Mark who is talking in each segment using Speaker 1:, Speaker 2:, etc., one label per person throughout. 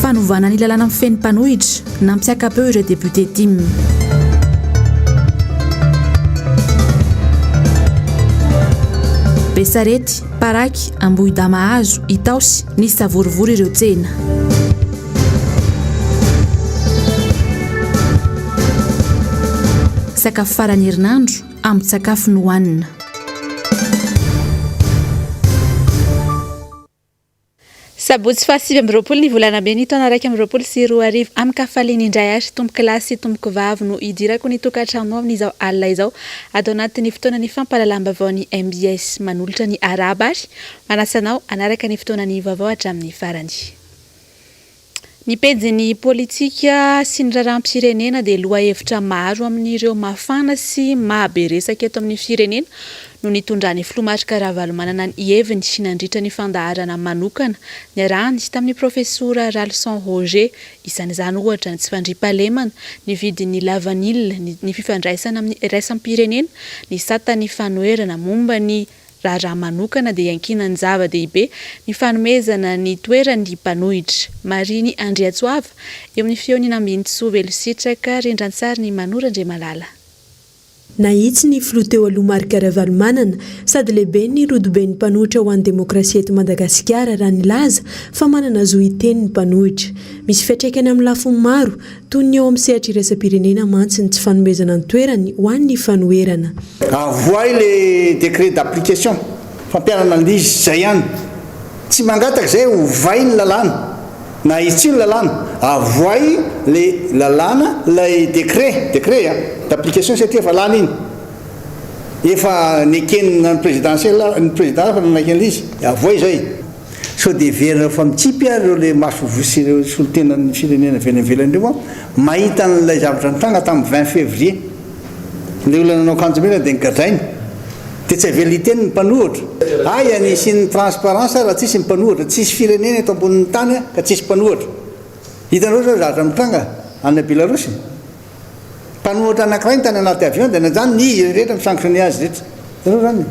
Speaker 1: Fanovana ny lalàna amin'ny feno mpanohitra nampiakapeo ireo député TIM. Besarety, Paraky, Ambohidamahazo, Itaosy nisy savorivory ireo tsena. Sakafo farany herinandro amin'ny sakafo nohanina.
Speaker 2: Sabotsy fahasivy amby roapolo ny volana be ny taona raiky amby roapolo sy roa arivo amin'ny kafaliany indray ary tomboky lasy sy tomboky vavy no idirako ny tokantrano amin'izao alina izao atao anatin'ny fotoana ny fampahalalam-baovao ny MBS manolotra ny araba ary manasanao anaraka ny fotoana ny vaovao hatramin'ny farany. Ny pejy politika sy ny raharam-pirenena dia lohahevitra maro amin'ireo mafana sy mahaberesaka eto amin'ny firenena no nitondrany filomatrika Ravalomanana ny heviny sy nandritra ny fandaharana manokana niarahany tamin'ny profesora Ralson Roger isan'izany ohatra ny tsy fandriampahalemana ny vidin'ny lavanila ny fifandraisana amin'ny raisam-pirenena ny satany fanoherana momba ny raha manokana dia yankinany zava-dehibe ny fanomezana ny toerany mpanohitra Mariny Andriatsoava eo amin'ny fihaonina ambinitsoa Velositraka Rendrantsary ny Manora Andriamalala.
Speaker 3: Nahitsy ny filoha teo aloha Marika Ravalomanana sady lehibe ny rodoben'ny mpanohitra ho an'ny demokrasia eto Madagasikara raha nilaza fa manana zo hiteny ny mpanohitra. Misy fiantraikany amin'ny lafiny maro toy ny eo amin'ny sehatra iraisam-pirenena mantsy ny tsy fanomezana ny toerany ho an'ny fanoherana.
Speaker 4: Avoay le décret d'application fampianana lizy zay ihany tsy mangataka zay ovay ny lalàna na itsy ny lalàna avoay le lalàna lay décret d'application satria efa lany iny efa nekenina ny présidentielle ny président fa nanakeny lizy avoay zay so de verina fa mitsipy reo le masovosy ireo solontenan'ny firenena venavelany reo mahita n'ilay zavatra nitranga tamin'ny 20 février le olona nanao kanjomena dia nigadrainy dia tsy haveliteny ny mpanohitra ay anisin'ny transparence raha tsisy mpanohitra tsisy firenena eto ambonin'ny tany ka tsisy mpanohitra hitanao zao zavatra mitranga any Belarusy mpanohitra anankiray ny tany anaty avion dia nanjany ny izy rehetra misanctionné azy rehetra itanao zany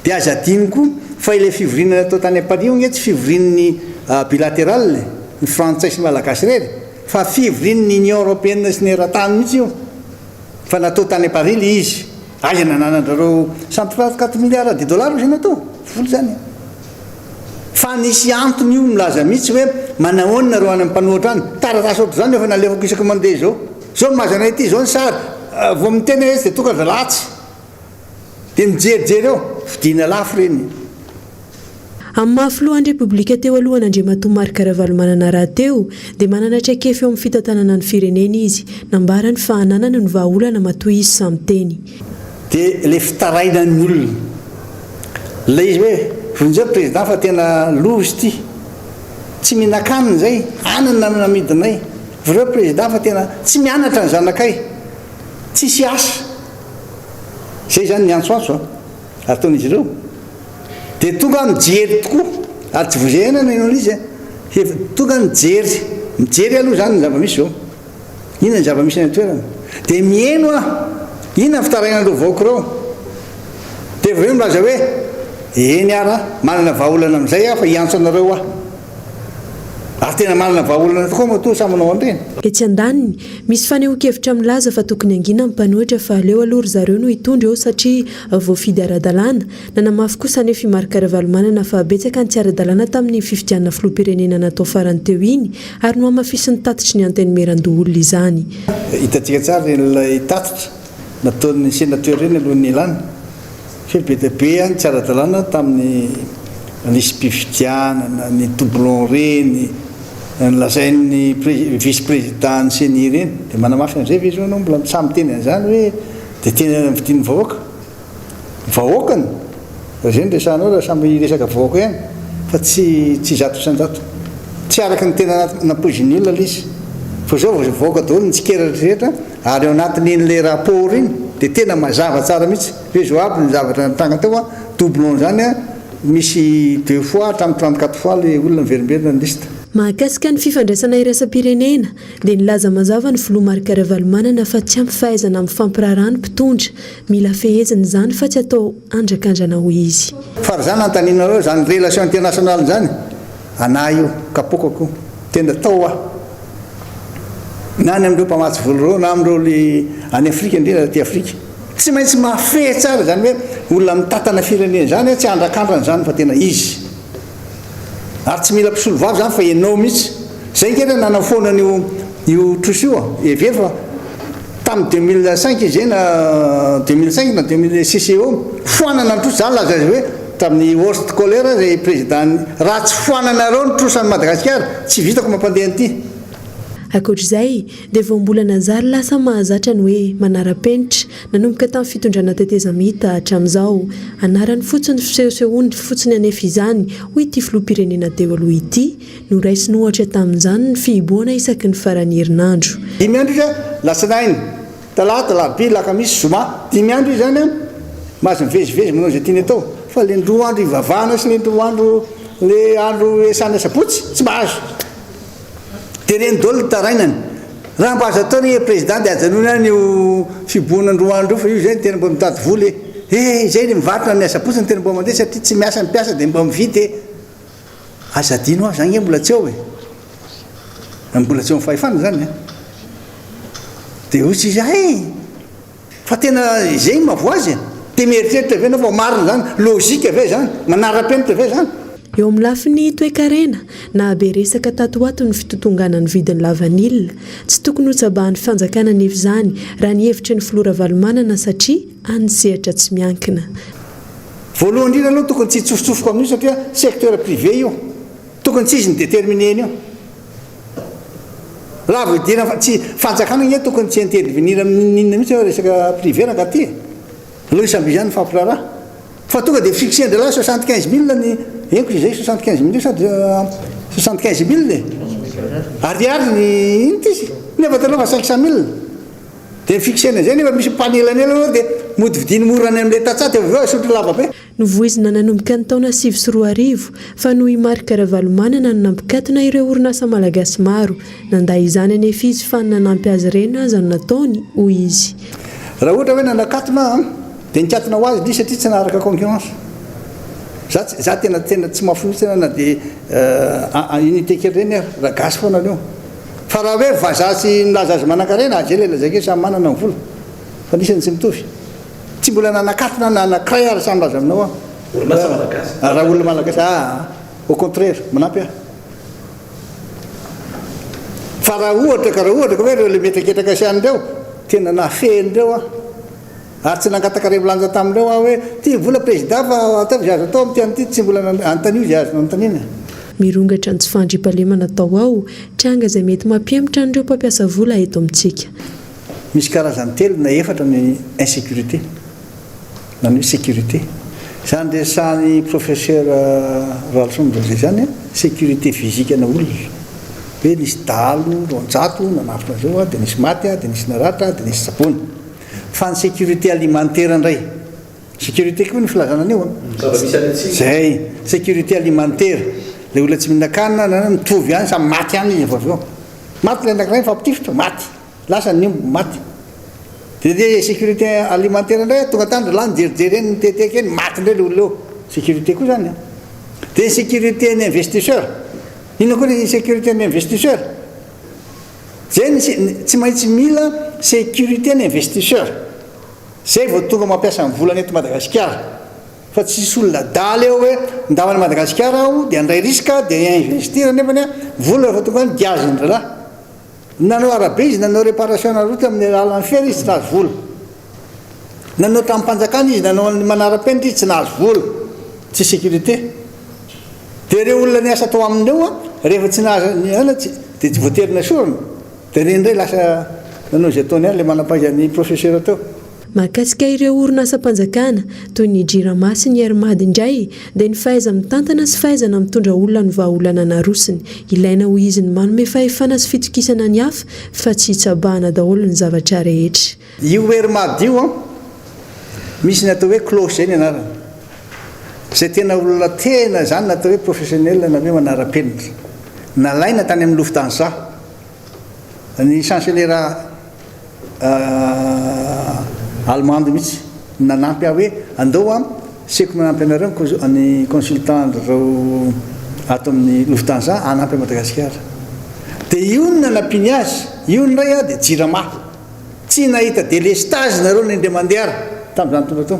Speaker 4: dia aza adiny koa fa ilay fivorinana atao tany Paris io tsy fivorin'ny bilatéral ny frantsay sy malagasy rery fa fivorin'ny Union européenne sy ny eran-tany mihitsy io fa natao tany Paris le izy aza nananandrareo 134 milliards de dollars zay natao folo zany fa nisy antony io milaza mihitsy hoe manahoana reo any amin'ny mpanohitra any taratasy ohatry zany efa nalefako isaka mandeha zao mazana ity zao ny sary vao miteny izy dia tonga da latsy dia mijerijery eo vidina lafo reny.
Speaker 3: Amin'ny mahafilohan'ny Repoblika teo alohan'Andriamatoa Marika Ravalomanana raha teo dia manana traikefa eo amin'ny fitantanana ny firenena izy nambarany fa hananana ny vahaolana matoa izy samy teny.
Speaker 4: Dia le fitaraina ny olona ilay izy hoe vonjeo président fa tena lozy ity tsy mihinan-kanina zay anana namidinay voreo président fa tena tsy mianatra ny zanakay tsisy asa zay zany ny antsoantso ataon'izy ireo dia tonga mijery tokoa ary tsy vozenana ianao izy tonga mijery aloha zany ny zava-misy zao inona ny zava-misy ny toerana dia mieno inona ny fitarainandreo vaoko reo dia voreo milaza hoe eny ara manana vahaolana amin'izay fa hiantso anareo ary tena manana vahaolana tokoa matoa samy manao an'ireny.
Speaker 3: Etsy andaniny misy fanehoan-kevitra milaza fa tokony angina mpanohitra fa aleo aloha zareo no hitondra eo satria voafidy ara-dalàna nanamafy kosa nefa Marika Ravalomanana fa betsaka ny tsy ara-dalàna tamin'ny fifidianana filoham-pirenena natao farany teo iny ary no amafisy ny tatitry ny antenimieran-doholona izany.
Speaker 4: Hitantsika tsara ilay tatitra nataon'ny sénateur reny alohan'ny ilana fe be dia be any tsy ara-dalàna tamin'ny nisy mpifidianana ny doublon reny nlazain'ny vice-président ny CENI reny dia manamafy an'izay ve izy anao mbola samy teny an'izany hoe dia tena vidin'ny vahoakany raha zay ny resanao raha samy resaka vahoaka ihany fa tsy zato isan-jato tsy araka ny tena napoizin'olona izy fa zao voaka daholo nitsikera rehetra ary ao anatin'in'le rapport iny dia tena mazava tsara mihitsy hoe zao aby ny zavatra natanga teo a doublon zany a misy 2 fois hatramin'ny 34 fois le olona miverimberina ny lista.
Speaker 3: Mahakasika ny fifandraisana iraisam-pirenena dia nilaza mazava ny filoha Marc Ravalomanana fa tsy ampy fahaizana amin'ny fampirarahana mpitondra mila fehezina izany fa tsy atao andrakandrana ho izy.
Speaker 4: Fa zany antaninareo zany relation internationale zany ana io kapokako tena tao ah na ny amindreo mpamatsy volo reo na amindreo le any Afrika indrindra ty Afrika tsy maintsy mahafehy tsara zany hoe olona mitatana firenena zany tsy andrakandrana zany fa tena izy ary tsy mila mpisolo vavy zany fa enao mihitsy zay nkena nanao foana io troso io every fa tamin'ny 2005 izy na 2005 na 2006 eo foanana ny troso zany laza hoe tamin'ny horst colère zay président raha tsy foananareo ny troso any Madagasikara tsy vitako mampandeha an'ity.
Speaker 3: Ankoatr'izay dia vao mbola nazary lasa mahazatra ny hoe manara-penitra nanomboka tamin'ny fitondrana tetezamita hatramin'izao anarany fotsiny fisehosehoany fotsiny anefa izany ho ity filoham-pirenena teo aloha ity no raisiny ohatra tamin'izany ny fihiboana isaky ny farany herinandro.
Speaker 4: 5 andro izy lasinainy talata larobia lakamisy zoma 5 andro izy zany mahazo mivezivezy manao zay tiany atao fa le 2 andro ivavahana sy le 2 andro le andro esany sabotsy tsy mahazo. Dia reny dolo tarainany raha mba azo ataony président dia ajanony io fiboana 2 andro fa io zay tena mba mitady voly zay le mivarotra ny asabotsy ny tena mba mandeha satria tsy miasa ny mpiasa dia mba mividy azadino aho zany mbola tsy eo mbola tsy eo mifahefana zany dia ozy izy fa tena zay mavoazy dia mieritreritra ave na fa marina zany logika ave zany manara-penitra ave zany.
Speaker 3: Eo amin'ny lafiny toe-karena na be resaka tatoato ny fitotongana ny vidiny lavanilina tsy tokony ho tsabahan'ny fanjakana nefa izany raha ny hevitry ny filoha Ravalomanana satria anisehatra tsy miankina.
Speaker 4: Voalohany indrindra aloha tokony tsy hitsofotsofoka amin'io satria secteur privé io tokony tsy izy ny détermineny io raha voadina tsy fanjakana igny tokony tsy intervenir amin'inona mihitsy resaka privé raha ty aloha isamby izany fampiraraha fa tonga dia fixé-ndra là 75 000 ny enko izay 75 000 sady 75 000 ariary ny iny ty izy nefa taloha fa 500 000 dia fixé-na zay nefa misy panelanela dia mody vidiny morany amin'ilay tatsaty avy sotro lava be.
Speaker 3: Novoizina nanomboka ny taona 2004 fa noho i Marc Ravalomanana no nampikatona ireo orinasa malagasy maro nanday izany anefa izy fa nanampy azy ireny aza no nataony hoy izy.
Speaker 4: Raha ohatra hoe nanakatona dia nikatona ho azy li satria tsy naharaka concurrence za tena tsy mahafinitsy na dia unité kely reny raha gasy foana anio fa raha hoe vazatsy milaza azy manan-karena zay le lazake samy manana ny vola fa nisany tsy mitovy tsy mbola nanakatona na anakray ary samy laza aminao raha olona malagasy au contraire manampy fa raha ohatra ka hoe reo le metraketraka sian'ireo tena nafehin'ireo ary tsy nangataka revolanja tamindreo hoe ty vola président fa ataovy azo atao am'tianyty tsy mbola antanio izy azo nanontaniana.
Speaker 3: Mirongatra ny tsy fandriam-pahalemana atao ao tranga izay mety mampiemitra an'ireo mpampiasa vola eto amintsika.
Speaker 4: Misy karazany telo na efatra ny insécurité na ny sécurité zany resany professeur Ralsombo zay zany sécurité physique ana olona hoe nisy dalo ronjato nanafitra zao dia nisy maty dia nisy naratra dia nisy sabony. Fa ny sécurité alimentaire indray sécurité koa ny filazana anio zay sécurité alimentaire le olona tsy mihinan-kanina na mitovy ihany samy maty ihany izy avy maty le anankiray fampitifitra maty lasa ny maty dia sécurité alimentaire indray tonga tany la nijerijery eny nyteteka eny maty indray le olona eo sécurité koa zany dia sécurité ny investisseur ino koa ny sécurité ny investisseur zay tsy maintsy mila sécurité ny investisseur zay vao tonga mampiasa ny volana eto Madagasikara fa tsisy olona daly eo hoe ndavany Madagasikara aho dia andray risque dia investir nefany vola fa tonga ny diaziny rahalahy nanao arabe izy nanao réparation na route amin'ny alalany fery izy tsy nahazo vola nanao trampanjakana izy nanao manara-penitra izy tsy nahazo vola tsy sécurité dia reo olona ny asa atao amin'ireo rehefa tsy nahazo dia tsy voaterina sorona dia reny indray lasa nanao zay ataony le manam-pahaizan'ny professeur teo.
Speaker 3: mahakasika ireo orinasa-panjakana toy ny jirama sy ny armady indray dia ny fahaiza mitantana sy fahaizana mitondra olona ny vahaolana narosiny ilaina ho izy ny manome fahefana sy fitokisana ny hafa fa tsy hitsabahana daholo ny zavatra rehetra.
Speaker 4: io armady io misy ny atao hoe cloche zay ny anarana zay tena olona tena zany natao hoe professionnel na hoe manara-penitra nalaina tany amin'ny Lufthansa ny chancelier allemande mihitsy nanampy hoe andao seko manampy anareo ny consultant reo ato amin'ny Lufthansa anampy Madagasikara dia io ny nanampiny azy io ny ray dia jirama tsy nahita délestage nareo ny indray mandeha tamin'izany tonga to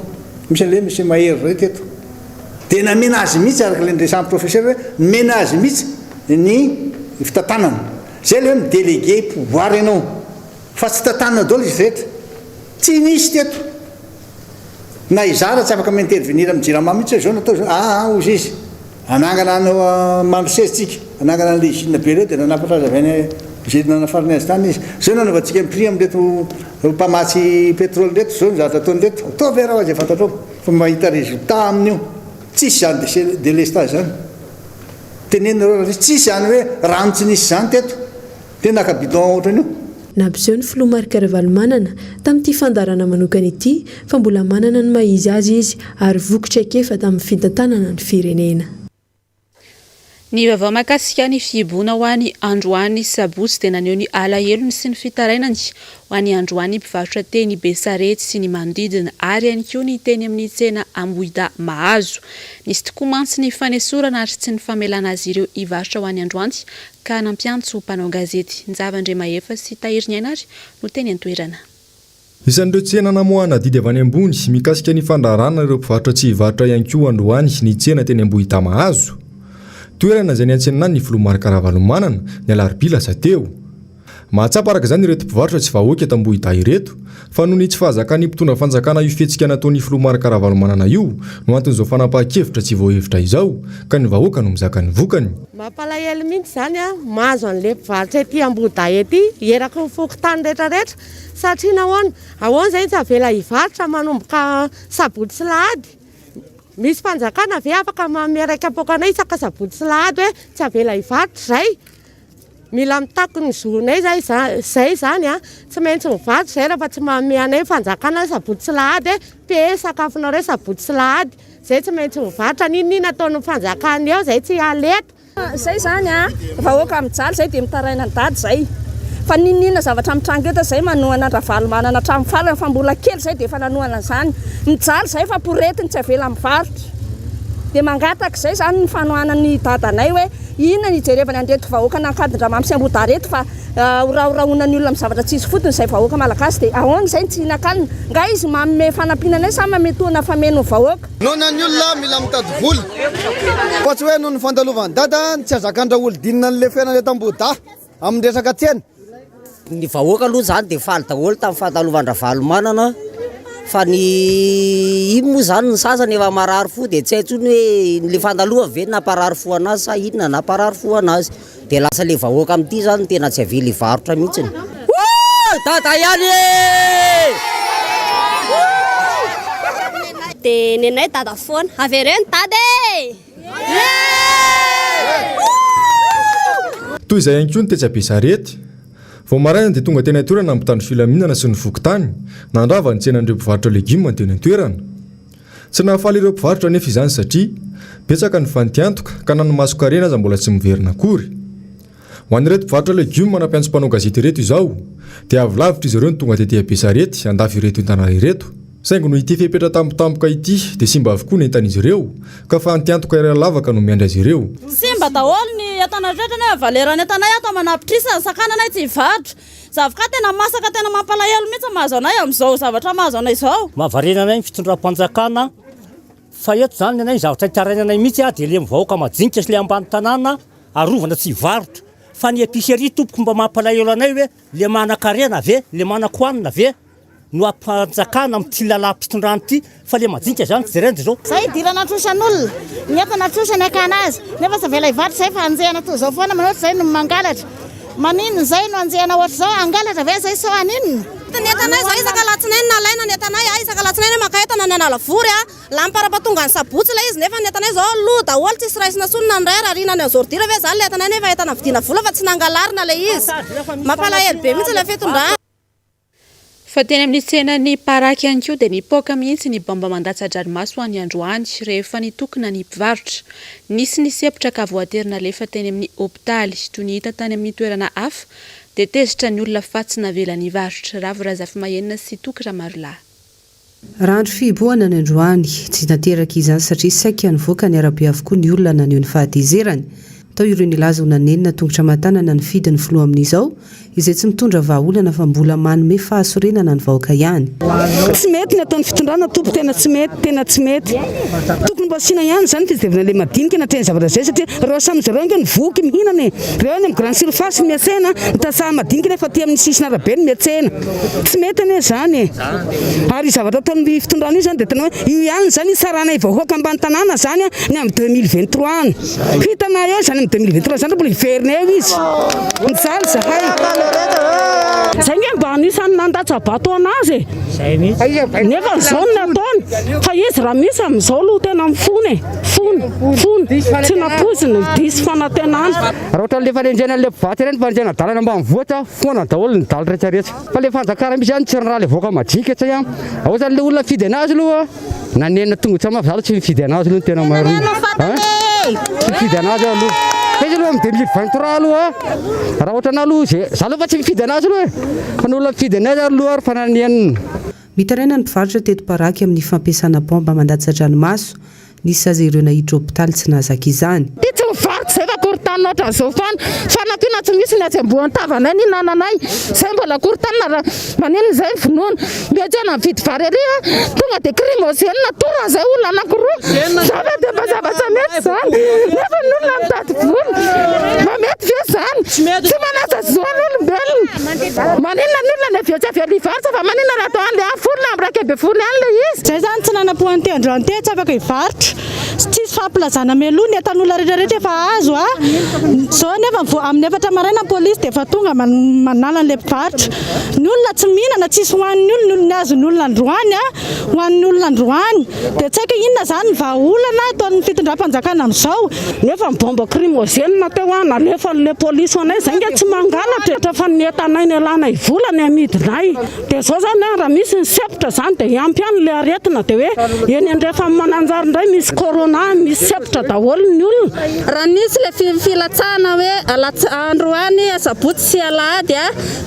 Speaker 4: misy an'le misy mahery ray teto dia namena azy mihitsy araka le ndresan'ny professeur hoe nomena azy mihitsy ny fitantanana zay le hoe midélégué pouvoir ianao fa tsy tantanana daholo izy rehetra tsy nisy teto na izara tsy afaka mintervenir amin'ny jirama mihitsy zao natao zao ozy izy anangana anao mandrosezitsika anangana an'le usine be reo dia nanapatra azy avy any zay nanafarany azy tany izy zao nanaovantsika prix amin'reto mpamatsy pétrole reto zao ny zavatra ataony reto ataovy raha azy fantatrao fa mahita résultat amin'io tsisy zany délestage zany tenenareo raha tsisy zany hoe rano tsy nisy zany teto dia nakabidon ohatran'io.
Speaker 3: Nampiseho ny filoha Marc Ravalomanana tamin'ity fandarana manokana ity fa mbola manana ny mahizy azy izy ary vokotra kefa tamin'ny fitantanana ny firenena.
Speaker 2: Ny vaovao mahakasika ny fiboana ho an'ny Androany Sabotsy dia naneho ny alahelo sy ny fitarainany ho an'ny Androany mpivarotra teny Besarety sy ny manodidina ary ihany koa ny teny amin'ny tsena Ambohida Mahazo. Nisy tokoa mantsy ny fanesorana ary tsy ny famelana azy ireo hivarotra ho an'ny Androany ka nampiantso mpanao gazety Nzavandre Mahefa sy Tahiry Nyainary no teny an-toerana.
Speaker 5: Isan'ireo tsena namoahana didy avy any ambony mikasika ny fandarana ireo mpivarotra tsy hivarotra ihany koa Androany ny tsena teny Ambohida Mahazo. Toerana izay niantsenana ny filoha Marc Ravalomanana ny alarobia lasa teo. Mahatsapa araka izany ireto mpivarotra tsy vahoaka eto Ambohida ireto fa noho ny tsy fahazakany mpitondra fanjakana io fihetsika nataon'ny filoha Marc Ravalomanana io no anton'izao fanapahan-kevitra tsy voahevitra izao ka ny vahoaka no mizaka ny vokany.
Speaker 6: Mampalahelo mihitsy zany mahazo an'le mpivarotra ety Ambohida ety eraka ny fokotany rehetrarehetra satria nahoana ahoana izay tsy avela hivarotra manomboka sabotsy sy lahady. Misy fanjakana ve afaka miaraka apokanay isaka sabotsy sy lahady hoe tsy avela hivarotra zay. Mila mitako ny zonay zay zany tsy maintsy mivarotra zay raha fa tsy manome anay fanjakana sabotsy sy lahady pe sakafonareo sabotsy sy lahady zay tsy maintsy mivarotra ninina ataon'ny fanjakana eo zay tsy aleta.
Speaker 7: Zay zany vahoaka mijaly zay dia mitaraina ny dady zay. Fa ninina zavatra mitrango eto zay manohana Ravalomanana hatramin'ny farany fa mbola kely zay dia efa nanohana zany. Mijaly zay fa poretiny tsy avela mivarotra. Dia mangataka zay zany ny fanohanan'ny dadanay hoe inona ny ijerevany andreto vahoaka nankadin-dramamy sy Ambohida reto fa oraorahonany olona amin'ny zavatra tsisy fotony izay vahoaka malagasy dia ahoana izay tsy hinan-kanina. Nga izy manome fanampinanay sa mametoana fameno vahoaka.
Speaker 8: Nohonany olona mila mitady voly. Fa tsy hoe noho ny fandalovany dada tsy azakandra olodinina n'le fiainana eto Ambohida amin'ny resaka tsena.
Speaker 9: Ny vahoaka aloha zany dia faly daholo tamin'ny fahatalovany Ravalomanana fa ny ino moa zany ny sasany efa marary fo dia tsy hay intsony hoe le fandaloha ve naparary fo anazy sa inona naparary fo anazy dia lasa le vahoaka amin'ity zany tena tsy avela hivarotra mihitsiny. Dada ihany
Speaker 10: dia nenay dada foana avereny dady.
Speaker 5: Toy izay ihany koa ny tetsy Besarety. Vao maraina dia tonga teny an-toerana ampitany filaminana sy ny vokotany nandrava ny tsenan'ireo mpivarotra legioma teny an-toerana. Tsy nahafaly ireo mpivarotra nefa izany satria betsaka ny fantiantoka ka nanomaso-karena aza mbola tsy miverina akory. Ho an'ireto mpivarotra legioma nampiantso mpanao gazety ireto izao dia avy lavitra izy ireo ny tonga tetỳ Besarety andafy ireto entana ireto. Saingy no ity fepetra tampotampoka ity dia simba avokoa ny entan'izy ireo ka fa antiantoka iray lavaka no miandry azy ireo.
Speaker 7: Simba daholo ny entana rehetra na valerany entanay ato manapitrisana sakananay tsy hivarotra. Zavoka tena masaka tena mampalahelo mihitsy mahazo anay amin'izao zavatra mahazo anay izao.
Speaker 11: Mahavariana anay ny fitondram-panjakana fa eto zany anay zavatra hitaraina anay mihitsy dia le mivahoaka majinika sy le ambany tanàna arovana tsy hivarotra. Fa ny épicerie tompoko mba mampalahelo anay hoe le manan-karena ve le manan-koanina ve no ampanjakana amin'ny ty lalam-pitondrany ity fa le majinika zany tsy rendy zao.
Speaker 12: Zay dirana trosan'olona ny entana trosany akanazy nefa tsy avela hivarotra zay fa anjehana toy izao foana manao zay no mangalatra. Maninona zay no anjehana ohatr' izao angalatra ve zay sao aninona?
Speaker 10: Ny entanay zao isaka latsinainy nalaina ny entanay ny analavory a lamparapatonga ny sabotsy ilay izy nefa ny entanay zao loha daholo tsisy raisina sonina ny ray rarina ny azordira ve zany le entanay nefa entana vidina vola fa tsy nangalarina ilay izy mampalahelo be mihitsy ilay fitondrana.
Speaker 2: Fa teny amin'ny tsenany paraky ihany koa dia nipoaka mihitsy ny bomba mandatsa-dranomaso any androany rehefa nitokona ny mpivarotra. Nisy nisepitra ka voaterina lefa teny amin'ny hopitaly toy ny hita tany amin'ny toerana hafa dia tezitra ny olona fatsy navelany varotra Ravorafy Mahenina sy Tokra Marolahy.
Speaker 13: Randro fiboana ny androany tsy nateraka izany satria saika nivoaka ny arabe avokoa ny olona naneho ny fahatezerany. Tao ireo nilaza ho nanenina tongotra matanana ny fidiny filoha amin'izao izay tsy mitondra vahaolana fa mbola manome fahasorenana ny vahoaka ihany.
Speaker 14: Tsy mety ny ataon'ny fitondrana tompo tena tsy mety. Tokony mba asiana ihany zany fijeryna le madinika na teny zavatra zay satria reo samy zareo nge nivoky mihinana reo any amin'ny grande surface miatsena nitasaha madinika nefa aty amin'ny sisina arabe ny miatsena. Tsy mety ane zany ary zavatra ataon'ny fitondrana io zany dia tena hoe io ihany zany sarana vahoaka ambany tanàna zany ny amin'ny 2023 any. Hitanao eo zany 2023 zany mbola hiverina eo izy mijaly zahay zay nge mba anisany nandatsabato anazy nefa zao ny ataony fa izy raha misy amin'izao aloha tena mifony tsy napoziny disy fanantenana
Speaker 15: raha ohatra lefa lenjena le mpivatsy ireny fanjena dalana mba mivoatra foana daholo ny daly rehetrarehetra fa le fanjakara misy ihany tsy raha le voaka madinika tsay ihany ao zany le olona fidy anazy aloha nanenina tongotra mavizalo tsy mifidy anazy aloha ny tena marona tsy mifidy anazy aloha izy aloha amin'ny 2023 aloha raha ohatra na aloha za aloha fa tsy mifidy anazy aloha fa ny olona mifidy anazy aloha ary fananianina.
Speaker 13: Mitaraina ny mpivarotra teto paraky amin'ny fampiasana bomba mandatsa-dranomaso nisy aza ireo nahiditra hopitaly tsy nahazaka izany.
Speaker 14: Tsy mivarotra zay fa korotana ohatra zao fanampiana tsy misy ny atsembohan'ny tavanay ny nananay zay mbola korotana maneno zay ny vonoana miajana mividy vary ery tonga dia crimogène natora zay olona anankiroa zava dia mba zavatra mety zany nefa ny olona mitady vola mamety ve zany tsy manaja zoany olombelona manena ny olona ny aviatsy avy hivarotra fa manena raha atao an'le afolona amin'ny rakabe folo ihany le izy zay zany tsy nanapohan'ny tendroany te tsy afaka hivarotra tsisy fampilazana meloa ny etan'olona rehetrarehetra efa azo zao nefa amin'ny efatra maraina polisy dia efa tonga manala an'le mpivarotra ny olona tsy mihinana tsisy hoan'ny olona ny azo ny olona androany hoan'ny olona androany dia tsy haiko inona zany ny vahaolana ataon'ny fitondram-panjakana amin'izao nefa mibomba crimogène teo nalefa le polisy anay zay nge tsy mangalatra fa ny etanay ny alana ivolany amidinay dia zao zany raha misy ny sepitra zany dia iampy ihany le aretina dia hoe eny andrefa mananjary indray misy corona misy sepitra daholo ny olona
Speaker 7: raha nisy le filatsahana hoe androany sabotsy sy alahady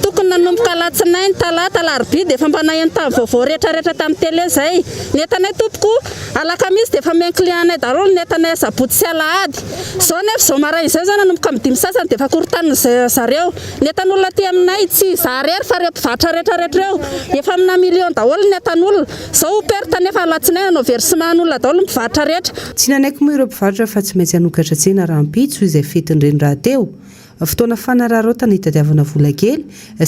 Speaker 7: tokony nanomboka alatsinainy talata alarobia dia efa mba naheno tamin'ny vaovao rehetrarehetra tamin'ny tele zay ny entanay tompoko alakamisy dia efa mihainy clientanay daholo ny entanay sabotsy sy alahady zao nefa zao maraina izay zany nanomboka amin'ny 5 sasany dia efa korotaniny zareo ny entan'olona aty aminay tsy zarery fa reo mpivarotra rehetrarehetra eo efa amina million daholo ny entan'olona zao perta nefa alatsinainy anao versementn'olona daholo mpivarotra rehetra.
Speaker 13: Tsy nanaiky moa ireo mpivarotra fa tsy maintsy hanokatra tsena rahampitso izay fetin'ireny raha teo fotoana fanararaotana hitadiavana vola kely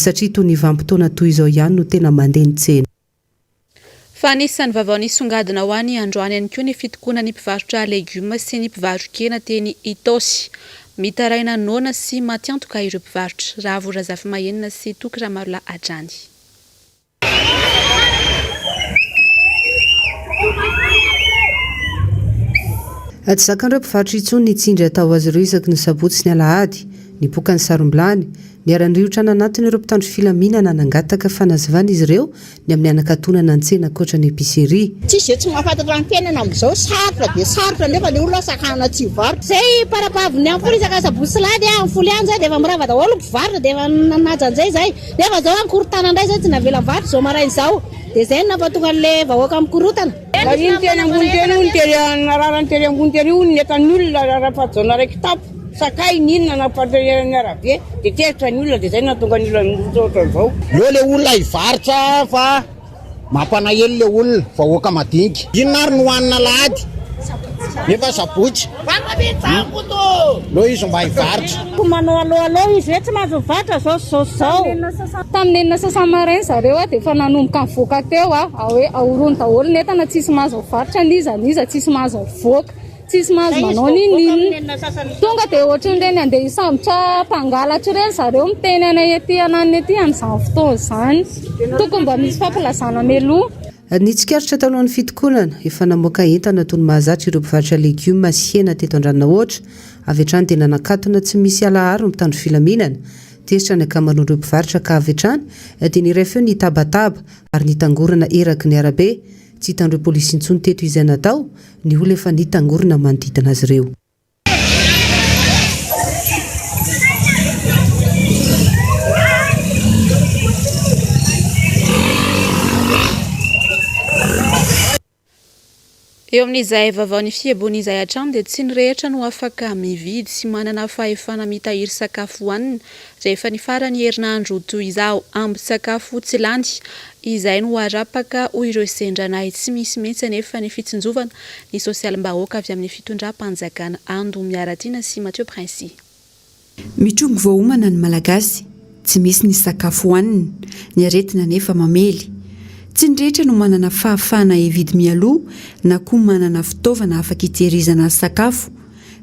Speaker 13: satria toy ny vanim-potoana toy izao ihany no tena mandeha ny tsena.
Speaker 2: Fa anisan'ny vaovao nisongadina ho any androany ihany koa ny fitokoana ny mpivarotra legioma sy ny mpivarokena teny Itosy. Mitaraina nona sy matiantoka ireo mpivarotra Ravorafy Mahenina sy Tokra Marolahy Ajany.
Speaker 13: Tsy zakan'ireo mpivarotra intsony nitsindry atao azy ireo isaky ny sabotsy ny alahady nipoka ny sarombilany niaran'rihotra nanatiny ireo mpitandro filaminana nangataka fanazavana izy ireo ny amin'ny anakatonana ny tsena koatra ny episeria.
Speaker 12: Tsisy tsy mahafantatra ny tenana amin'izao sarotra dia sarotra nefa le olona sakana tsy varotra zay parapavony amin'ny folo isaka sabotsy lady amin'ny folo ihany zay dia efa mirava daholo mpivarotra dia efa nanaja an'izay zay nefa zao ankorotana indray zay tsy navela mivarotra zao maraina izao dia zay nampatonga an'le vahoaka mikorotana.
Speaker 16: Iny teny ambony teny io ny teny nararany teny ambony teny io ny etan'ny olona raha-fahazaona raiky tapo sakay ninona nampatrany arabe dia teritra ny olona dia zay natonga ny olona misotra izao.
Speaker 17: Eo le olona hivarotra fa mampanaelo le olona vahoaka madinika inona ary no hoanina lahady nefa sabotsy lo izy mba hivarotra
Speaker 7: manao aloha izy hoe tsy mahazo mivarotra zao tamin'ny enina sasamaraina zareo dia efa nanomboka mivoaka teo hoe ahorony daholo ny entana tsisy mahazo mivarotra niza tsisy mahazo mivoaka tsisy mahazo manao ninina tonga dia ohatran'ireny andeha hisambotra mpangalatra ireny zareo miteny anay ety anany ety amin'izany fotoana izany tokony mba misy fampilazana meloa.
Speaker 13: Nitsikaritra talohan'ny fitokonana efa namoaka entana toy ny mahazatra ireo mpivarotra legioma sy hena teto an-dranomanitra avy hatrany dia nanakatona tsy misy alaharo ny mpitandro filaminana tesitra ny akamaroan'ireo mpivarotra ka avy hatrany dia niray feo ny tabataba ary nitangorana eraky ny arabe tsy hitan'ireo polisy intsony teto izay natao ny olona efa nitangorana manodidina azy ireo.
Speaker 2: Eo amin'izay vaovao ny fiebon'izay hatrany dia tsy ny rehetra no afaka mividy sy manana fahefana mitahiry sakafo hohanina rehefa ny farany herinandro toy izao ambin-tsakafo tsy landy izay no arapaka hoy ireo sendranahy tsy misy mihitsy anefa ny fitsinjovana ny sosialim-bahoaka avy amin'ny fitondram-panjakana Ando Miaratiana sy Mathieu Princy.
Speaker 18: Mitrongo voahomana ny malagasy tsy misy ny sakafo hohanina ny aretina nefa mamely. Tsy ny rehetra no manana fahafahana hividy mialoha na koa manana fitaovana afaka hitehirizana sakafo.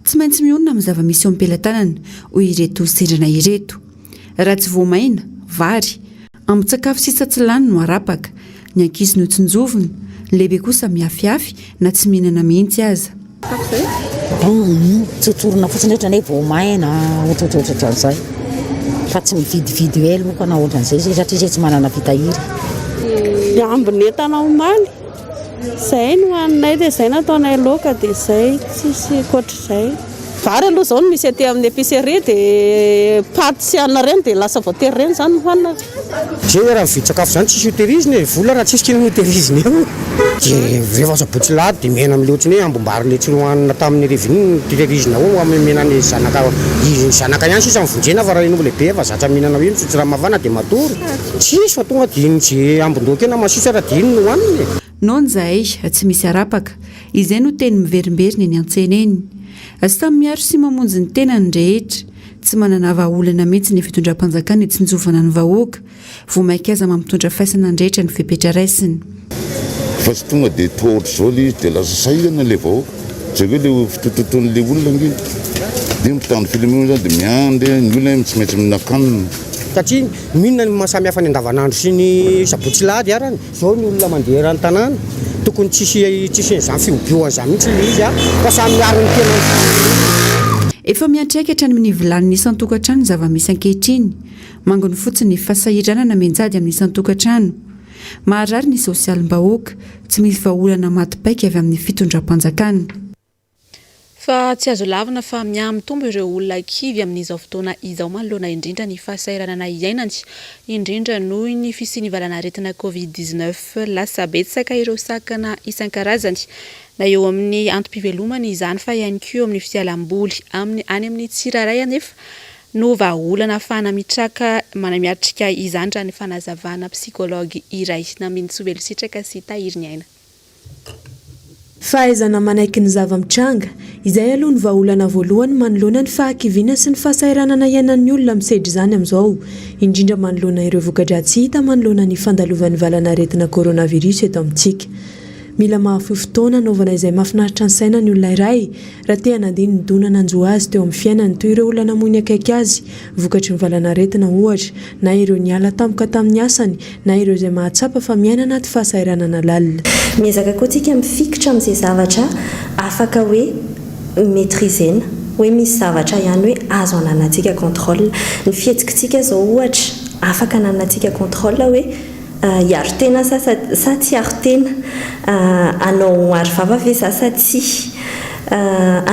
Speaker 18: Tsy maintsy mionona amin'ny zava-misy eo am-pelantanana hoy ireto sendrana ireto. Raha tsy voamaina, vary, ambin-tsakafo sisa tsy lany no arapaka, ny ankizy no tsinjovina, ny lehibe kosa miafiafy na tsy mihinana mihitsy aza.
Speaker 19: Tsotorona fotsiny ohatran'ny hoe voamaina ohatrohatran'izay fa tsy mividividy elo moa na ohatran'izay satria izay tsy manana fitahiry.
Speaker 6: Ambiny entana omaly izay no haninay dia izay nataonay laoka dia izay tsisy koatr'izay. Vary aloha izao no misy aty amin'ny épicerie dia paty sy anana ireny dia lasa voatery ireny izany no hoanina.
Speaker 15: Zay raha mividy sakafo izany tsisy hoteriziny vola raha tsisy kely hoteriziny eo dia rehefa sabotsy lahady dia mihena amin'ilay ohatrany hoe ambom-bary ilay tsy nohanina tamin'ny reviny terizina ao amin'ny menany zanaka ihany sisa mivonjena fa raha iny lehibe fa zatra mihinana io mitsotso raha mavana dia matory tsisy fa tonga dia iny ambon-doha kena masisa raha dia iny no hohaniny.
Speaker 18: Nohon zahay tsy misy arapaka izay no teny miverimberina eny an-tsena eny. Samy miaro sy mamonjy ny tena ny rehetra tsy manana vahaolana mihitsy ny fitondram-panjakana ny tsinjovana ny vahoaka vao maika aza mampitondra faisana ny rehetra ny fepetra raisiny.
Speaker 20: Fa tsy tonga dia tohatra izao ilay izy dia lasa sahirana ilay vahoaka zay hoe ilay fitototon'ilay olona nginy dia mpitandro filaminana zany dia miandry ny olona tsy maintsy minakanina
Speaker 15: satria mihinana ny mahasamihafa ny andavanandro sy ny sabotsy lahady arany izao ny olona mandeha ran'ny tanàna tokony tsisy n'izany fiobiohan'izany mihitsy izy fa samy miaro ny tena.
Speaker 18: Efa miantraikatra amin'ny vilany isan-tokantrano zava-misy ankehitriny mangony fotsiny fahasahiranana menjady amin'ny isan-tokantrano maharary ny sosialim-bahoaka tsy misy vahaolana maty-paika avy amin'ny fitondram-panjakana.
Speaker 2: Fa tsy azo lavina fa miamitombo ireo olona kivy amin'izao fotoana izao manoloana indrindra ny fahasahiranana iainany indrindra noho ny fisianivalana aretina Covid-19 lasa betsaka ireo sakana isan-karazany na eo amin'ny antom-pivelomana izany fa ihany koa amin'ny fialamboly any amin'ny tsiraray anefa no vahaolana fanamitraka manamiatrika izany raha ny fanazavana psikology iray naminy Tsovelo Sitraka sy Tahiriny Aina.
Speaker 3: Fahaizana manaiky ny zava-mitranga izay aloha ny vahaolana voalohany manoloana ny fahakiviana sy ny fahasahiranana iainan'ny olona misedry izany amin'izao indrindra manoloana ireo voka-dratsy hita manoloana ny fandalovan'ny valana aretina coronavirus eto amintsika. Mila mahafohy fotoana anaovana izay mahafinaritra ny saina ny olona iray raha te hanadiny ny dona nanjo azy teo amin'ny fiainany toy ireo olona namoy akaiky azy vokatry ny valana aretina ohatra na ireo niala tampoka tamin'ny asany na ireo izay mahatsapa fa miaina anaty fahasahiranana lalina.
Speaker 21: Miezaka koa tsika mifikitra amin'izay zavatra afaka hoe maîtrisena hoe misy zavatra ihany hoe azo ananantsika contrôle ny fihetsikitsika zao ohatra afaka ananantsika contrôle hoe hiaro tena sa tsy hiaro tena anao aro vava ve sa tsy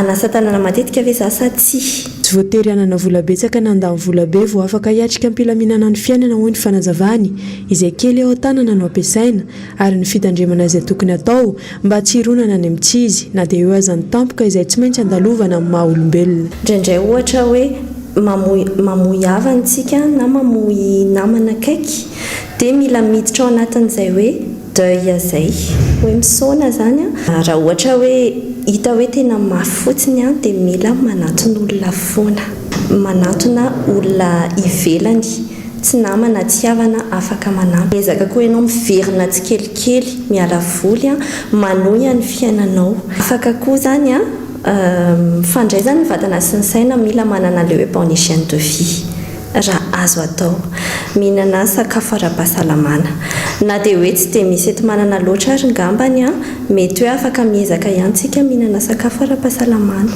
Speaker 21: anasa tanana matetika ve sa tsy
Speaker 3: tsy voatery anana vola betsaka na andany vola be vao afaka hiatrika ampilaminana ny fiainana hoy ny fanazavany izay kely ao an-tanana no ampiasaina ary ny fitandremana izay tokony atao mba tsy hironana any amintsy izy na dia eo aza ny tampoka izay tsy maintsy andalovana amin'ny maha olombelona.
Speaker 21: Indraindray ohatra hoe mamoy havantsika na mamoy namana akaiky dia mila miditra ao anatin'izay hoe deuil zay hoe misaona zany raha ohatra hoe hita hoe tena mafy fotsiny dia mila manatona olona foana manatona olona ivelany tsy namana tsy havana afaka manampy. Ezaka koa ianao miverina tsikelikely miala voly manohy ny fiainanao afaka koa zany mifandray zany ny vatana sy ny saina mila manana le hoe bonne hygiène de vie raha azo atao mihinana sakafo ara-pahasalamana. Na dia hoe tsy dia misy eto manana loatra ary ngambany a, mety hoe afaka miezaka ihany tsika mihinana sakafo ara-pahasalamana.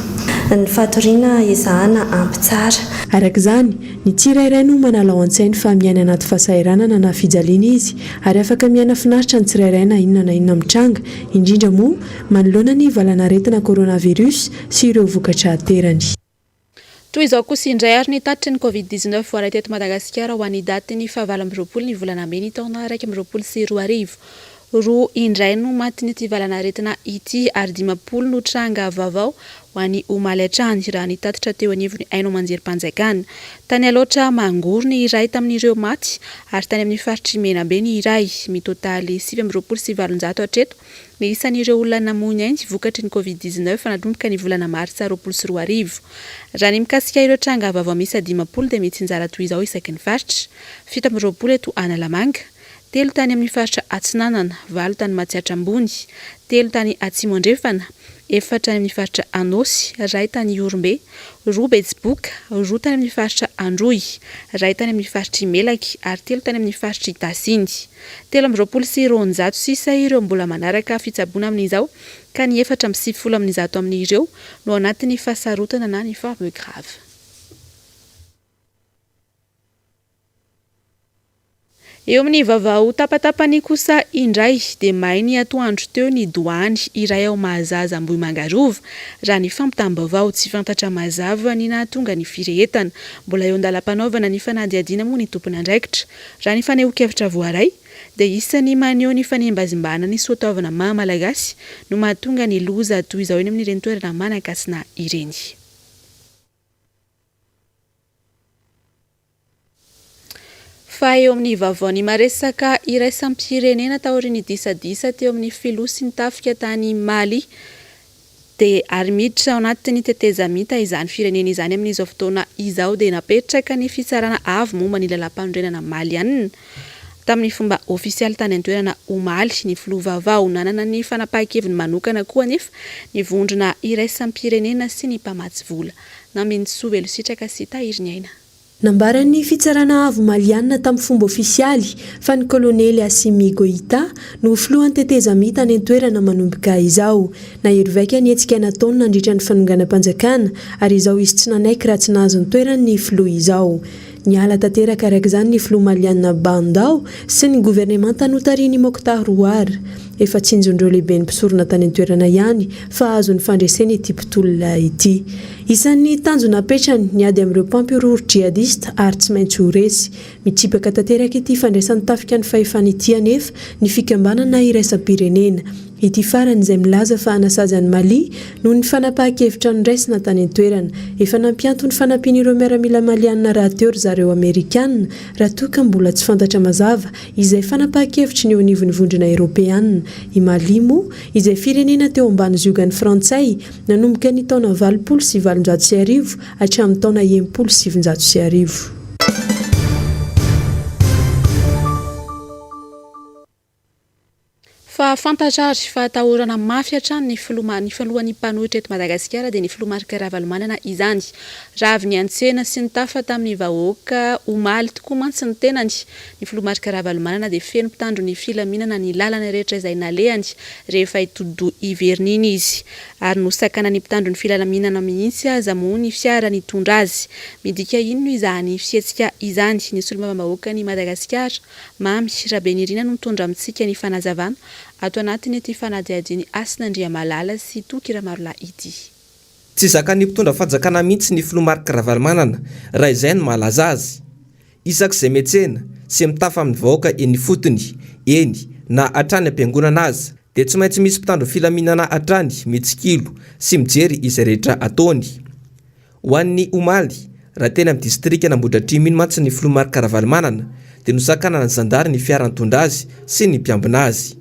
Speaker 21: Ny fatoriana izahana ampy tsara.
Speaker 3: Araka izany, ny tsirairay no manala ao an-tsainy fa miaina anaty fahasahiranana na fijaliana izy ary afaka miaina finaritra ny tsirairay na inona mitranga, indrindra moa manoloana ny valanaretina coronavirus sy ireo vokatra aterany.
Speaker 2: Toy izao kosa indray ary ny tatitry ny Covid-19 voaray teto Madagasikara ho an'ny daty ny 20 ny volana May ny taona 2024. Roa indray no maty nyity valanaretina ity ary 50 no tranga vaovao ho an'ny omaly hatrany raha ny tatitra teo anivony Aino Manjerim-Panjakana. Tany aloatra Mangoro ny iray tamin'ireo maty ary tany amin'ny faritry Menabe ny iray. Mitotaly 7 sy 700 hatreto ny isan'ireo olona namoy ainy vokatry ny Covid-19 nanomboka ny volana Martsa 2024. Raha ny mikasika ireo tranga vaovao misy 50 dia mety hinjara toy izao isaky ny faritra. 17 eto Analamanga, 3 tany amin'ny faritra Atsinanana, 4 tany Matsiatra Ambony, 3 tany Atsimo Andrefana, 4 tany amin'ny faritra Anosy, 2 tany Orombe, 2 Betsiboka, 2 tany amin'ny faritra Androy, 2 tany amin'ny faritra Melaky ary 3 tany amin'ny faritra Tasindy. 13 sy 900 ireo mbola manaraka fitsaboana amin'izao ka ny 470 amin'izao amin'ireo no anatin'ny fasarotana na ny forme grave. Eo amin'ny vaovao tapatapany kosa indray dia may ny atoandro teo ny doany iray ao Mahazaza Ambohimangarova raha ny fampitam-baovao tsy fantatra mazava ny nahatonga ny firehetana. Mbola eo an-dalam-panaovana ny fanadihadiana moa ny tompony andraikitra. Raha ny faneho-kevitra voaray dia isany maneho ny fanembazimbana ny soataovana maha-malagasy no mahatonga ny loza toy izao eny amin'ireny toerana manakasina ireny. Fa eo amin'ny vaovao ny maresaka iraisam-pirenena taorian'ny disadisa teo amin'ny filoha sy ny tafika tany Mali dia ary miditra ao anatin'ny tetezamita izany firenena izany amin'izao fotoana izao dia napetraka ny fitsarana avo momba ny lalam-panorenana malianina. Tamin'ny fomba ofisialy tany an-toerana Omaly, ny filoha Vaovao nanana ny fanapahan-keviny manokana koa anefa ny vondrona iraisam-pirenena sy ny mpamatsy vola. Namindsoa Velositraka sy Tahiriny Aina.
Speaker 3: Nambaran'ny fitsarana avo malianina tamin'ny fomba ofisialy fa ny kolonely Assimi Goïta no filohan'ny tetezamita any an-toerana manomboka izao. Na irovaika ny hetsika nataony nandritra ny fanonganam-panjakana ary izao izy tsy nanaiky raha tsy nahazo ny toerany ny filoha izao. Niala tanteraka araka izany ny filoha malianina Bandao sy ny governemanta notariny Mokhtar Rouar. Efa tsinjon'ireo lehibe ny mpisorona tany an-toerana ihany fa azo ny fandreseny ity mpitolona ity. Isan'ny tanjona apetrany ny ady amin'ireo mpampiroro jihadista ary tsy maintsy ho resy. Mitsipaka tanteraka ity fandraisan'ny tafika ny fahefana ity anefa ny fikambanana iraisam-pirenena. Ity farany izay milaza fa anasazy ny Mali noho ny fanapahan-kevitra niraisina tany an-toerana. Efa nampianto ny fanampian'ireo miaramila malianina rahateo ry zareo Amerikanina raha toa ka mbola tsy fantatra mazava izay fanapahan-kevitry ny eo anivon'ny vondrona Eropeanina. I Mali moa izay firenena teo ambany ziogan'ny Frantsay nanomboka ny taona 710 hatramin'ny taona 710.
Speaker 2: Fa fantatrary fa atahorana mafy hatrany ny filohan'ny mpanohitra eto Madagasikara dia ny filoha Marc Ravalomanana izany. Raha avy ny antsena sy ny tafa tamin'ny vahoaka omaly tokoa mantsy ny tenany. Ny filoha Marc Ravalomanana dia feno mpitandro ny filaminana ny lalana rehetra izay nalehany rehefa hitodo iverina iny izy. Ary nosakana ny mpitandro ny filaminana mihitsy aza moa ny fiara nitondra azy. Midika iny no izany fietsika izany ny solombavam-bahoaka ny Madagasikara. Mamy Rabenirina no mitondra amintsika ny fanazavana ato anatiny ity fanadihadiany Asinandriamalala sy Tokiramarolahy ity.
Speaker 1: Tsy zakany mpitondra fanjakana mihitsy ny filoha Marc Ravalomanana raha izay no mahalaza azy. Isak'izay metsena sy mitafa amin'ny vahoaka eny fotony, eny na hatrany ampiangonana azy dia tsy maintsy misy mpitandro filaminana hatrany mitsikilo sy mijery izay rehetra ataony. Ho an'ny omaly raha tena amin'ny distrika Nambohidratrimo iny mantsy ny filoha Marc Ravalomanana dia nosakana ny zandary ny fiara nitondra azy sy ny mpiambina azy.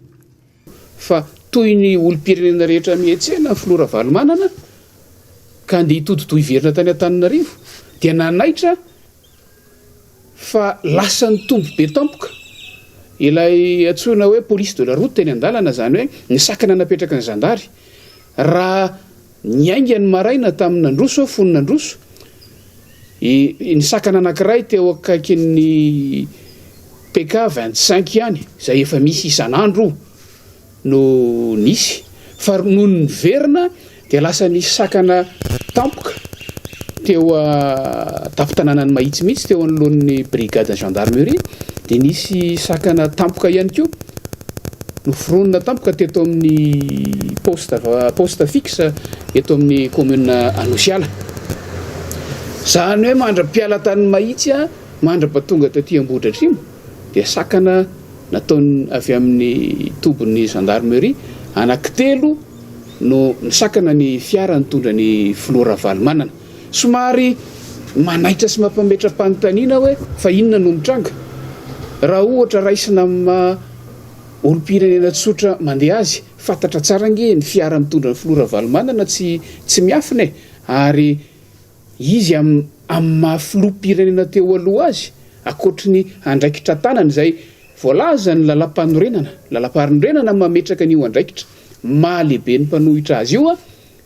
Speaker 22: Fa toy ny olom-pirenena rehetra mihetsena filoha Ravalomanana ka andeha hitodotoy iverina tany Antananarivo dia nanaitra fa lasa ny tombo be tampoka ilay antsoina hoe police de la route teny an-dalana, zany hoe ny sakana napetraka ny zandary. Raha niainga ny maraina tamin'ny Nandroso fony Nandroso ny sakana anankiray teo akaikin'ny PK 25 ihany izay efa misy isan'andro no nisy fa noho ny verina dia lasa nisy sakana tampoka teo tafitanànany mahitsymihitsy teo anoloan'ny brigade gendarmerie dia nisy sakana tampoka ihany koa no fironina tampoka teto amin'ny poste fixe eto amin'ny commune Anosiala. Zany hoe mandra-pialatany mahitsy mandra-patonga taty Ambohidratrimo dia sakana nataony avy amin'ny tobon'ny gendarmerie anankitelo no nisakana ny fiara nitondra ny filoha Ravalomanana. Somary manaitra sy mampametra-panontaniana hoe fa inona no mitranga raha ohatra raisina amin'ny olom-pirenena tsotra mandeha azy fantatra tsara nge ny fiara mitondra ny filoha Ravalomanana tsy miafina ary izy amin'ny maha-filoham-pirenena teo aloha azy akoatry ny andraikitra tanany izay voalaza ny lalam-panorenana mametraka an'io andraikitra mahalehibe ny mpanohitra azy io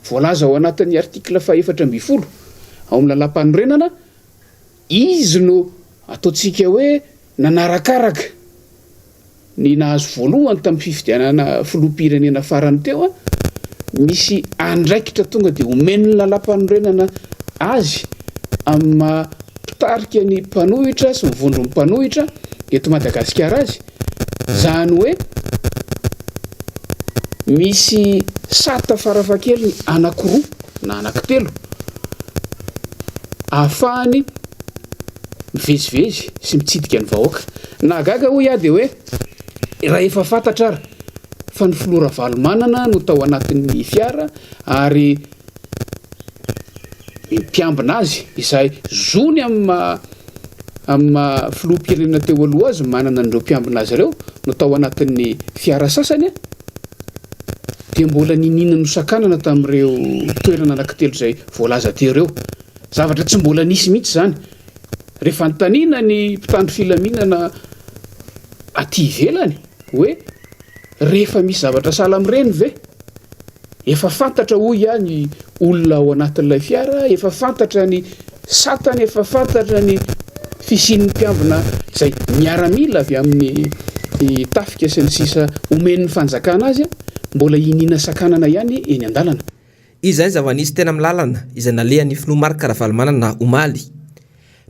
Speaker 22: voalaza ao anatin'ny artikla 420 ao amin'ny lalam-panorenana izy no ataontsika hoe nanarakaraka ny nahazo voalohany tamin'ny fifidianana filoham-pirenena farany teo misy andraikitra tonga dia omen'ny lalam-panorenana azy amin'ny mapitarika ny mpanohitra sy mivondro ny mpanohitra eto Madagasikara azy zany hoe misy sata farafahakeliny anankiroa na anankitelo ahafahany mivezivezy sy mitsidika ny vahoaka nagaga hoy dia hoe raha efa fantatra ary fa ny filoha Ravalomanana no tao anatin'ny fiara ary mpiambina azy izay zony amin'ny filoham-pirenena teo aloha azy manana an'ireo mpiambina azy ireo no tao anatin'ny fiara sasany dia mbola ninina no sakanana tamin'ireo toerana anankitelo izay voalaza teo ireo zavatra tsy mbola nisy mihitsy zany rehefa notaniana ny mpitandro filaminana aty ivelany hoe rehefa misy zavatra sahala amin'ireny ve efa fantatra hoy ihany olona ao anatin'ilay fiara efa fantatra ny satany efa fantatra ny fisian'ny mpiambina izay miaramila avy amin'ny tafika sy ny sisa omen'ny fanjakana azy mbola inina sakanana ihany eny an-dalana.
Speaker 1: Izay zava-nisy tena milalana izay nalehan'ny filoha Marc Ravalomanana omaly.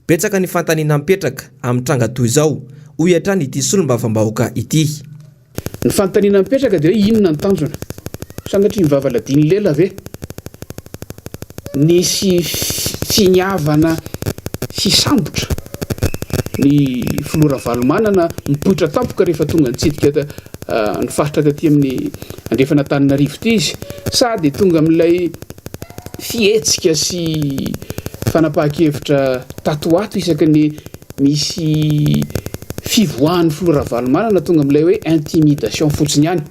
Speaker 1: Betsaka ny fantaniana mipetraka amin'ny tranga toy izao hoy hatrany ity solombavam-bahoaka ity.
Speaker 22: Ny fantaniana mipetraka dia hoe inona ny tanjona sanatria mivavaladiny lela ve nisy finiavana fisambotra ny filoha Ravalomanana mipoitra tampoka rehefa tonga nitsidika ny faritra taty amin'ny andrefana Antananarivo ity izy sady tonga amin'ilay fihetsika sy fanapahan-kevitra tatoato isaky ny misy fivoahan'ny filoha Ravalomanana tonga amin'ilay hoe intimidation fotsiny ihany.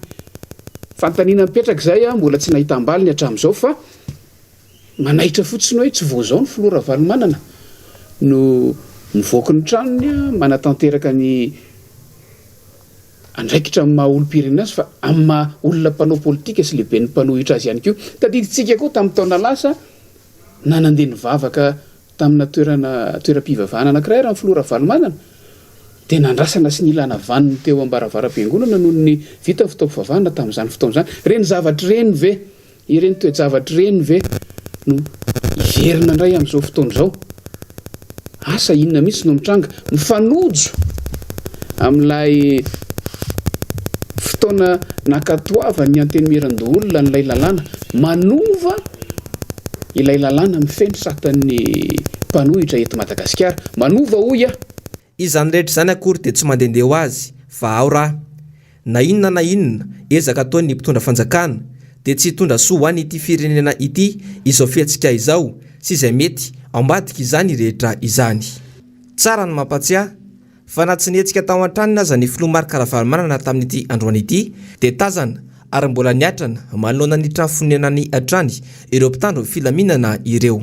Speaker 22: Fantaniana mipetraka izay mbola tsy nahita ambaliny hatramin'izao fa manaitra fotsiny hoe tsy vao izao ny filoha Ravalomanana no mivoaka ny tranony manatanteraka ny andraikitra amin'ny maha olom-pirenena azy fa amin'ny maha olona mpanao politika sy lehibe ny mpanohitra azy ihany koa. Tadidintsika koa tamin'ny taona lasa nandeha nivavaka tamina toeram-pivavahana anankiray raha ny filoha Ravalomanana dia nandrasana sy nilana vaniny teo ambaravaram-piangonana noho ny vita fitaovavahana tamin'izany fotoana izany. Ireny zavatra ireny ve ireny toe-javatra ireny ve no iverina indray amin'izao fotoana izao asa inona mihitsy no mitranga mifanojo amin'ilay fotoana nakatoava ny antenimiran-doolona n'ilay lalàna manova ilay lalàna mifendry satan'ny mpanohitra eto Madagasikara manova hoy
Speaker 1: izany rehetra izany akory dia tsy mandehandeha ho azy fa ao raha na inona ezaka ataony mpitondra fanjakana dia tsy hitondra soa ho any ity firenena ity izao fiantsika izao sy izay mety ambadika izany rehetra izany. Tsara ny mampatsiahy fa na tsy nihetsika tao an-traniny aza ny filoha Marc Ravalomanana tamin'ity androany ity dia tazana ary mbola niatrana manoloana ny trano fonenany hatrany ireo mpitandro filaminana ireo.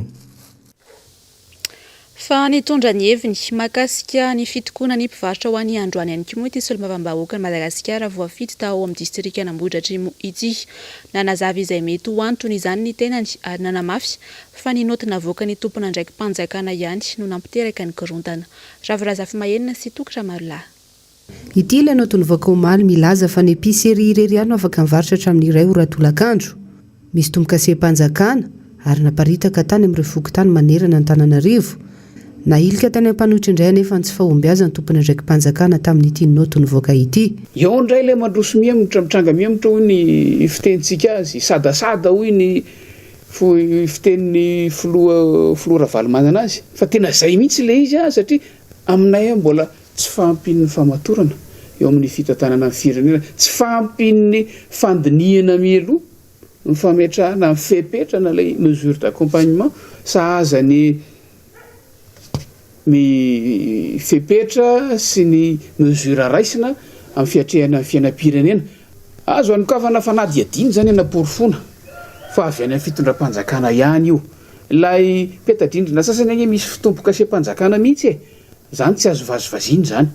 Speaker 2: Fa nitondra ny heviny mahakasika ny fitokoana ny mpivarotra ho an'ny androany ihany koa moa ity solombavam-bahoaka ny Madagasikara voafity tao amin'ny distrikta Ambohidratrimo ity nanazava izay mety ho antony izany ny tenany ary nanamafy fa ny noty navoaka ny tompona ndraiky mpanjakana ihany no nampiteraka ny korontana. Ravirazafy Mahenina sy Tokotry Marolahy.
Speaker 13: ity ilay anao tonyvoaka omaly milaza fa ny épicerie irery ano afaka mivarotra hatramin'ny iray oratolakandro misy tomboka sempanjakana ary naparitaka tany amin'ireo fokontany manerana ny Antananarivo na ilika tany ampanohitra indray anefa tsy fahomby azy ny tompony ndraiky mpanjakana tamin'ity noto nyvoaka ity.
Speaker 22: Eo indray ilay mandroso miemotra mitranga miemotra hoy ny fitentsika azy sadasada hoy ny fitenin'ny filoha Ravalomanana azy fa tena zay mihitsy ilay izy satria aminay mbola tsy fahampin'ny famatorana eo amin'ny fitantanana ny firenena tsy fahampin'ny fandiniana mielo ny fametrahana ny fepetrana ilay mesure d'accompagnement sahaza ny fepetra sy ny mesure raisina amin'ny fiatrehana ny fiainam-pirenena azo anokafana fanady adiny zany anaporofona fa avy any amin'ny fitondram-panjakana ihany io ilay petadrindrina sasany any misy fitomboka sem-panjakana mihitsy zany tsy azo vazovaziny zany